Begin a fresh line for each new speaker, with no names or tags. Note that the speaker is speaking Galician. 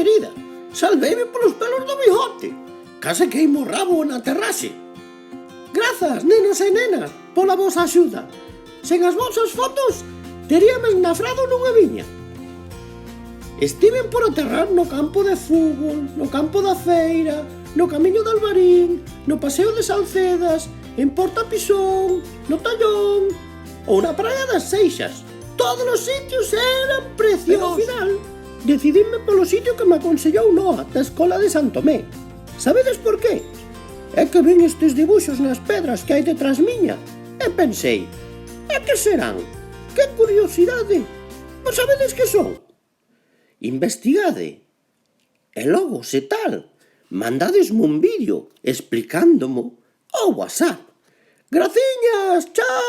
querida, salveime polos pelos do bigote. Case queimo o rabo na terraxe. Grazas, nenos e nenas, pola vosa axuda. Sen as vosas fotos, teríame nafrado nunha viña. Estiven por aterrar no campo de fútbol, no campo da feira, no camiño de Alvarín, no paseo de Salcedas, en Porta Pisón, no Tallón ou na praia das Seixas. Todos os sitios eran preciosos. Ao final, decidime polo sitio que me aconsellou Noa, da escola de San Tomé. Sabedes por qué? É que ven estes dibuxos nas pedras que hai detrás miña e pensei, e que serán? Que curiosidade! Mas sabedes que son? Investigade. E logo, se tal, mandadesme un vídeo explicándomo ao WhatsApp. Graciñas, chao!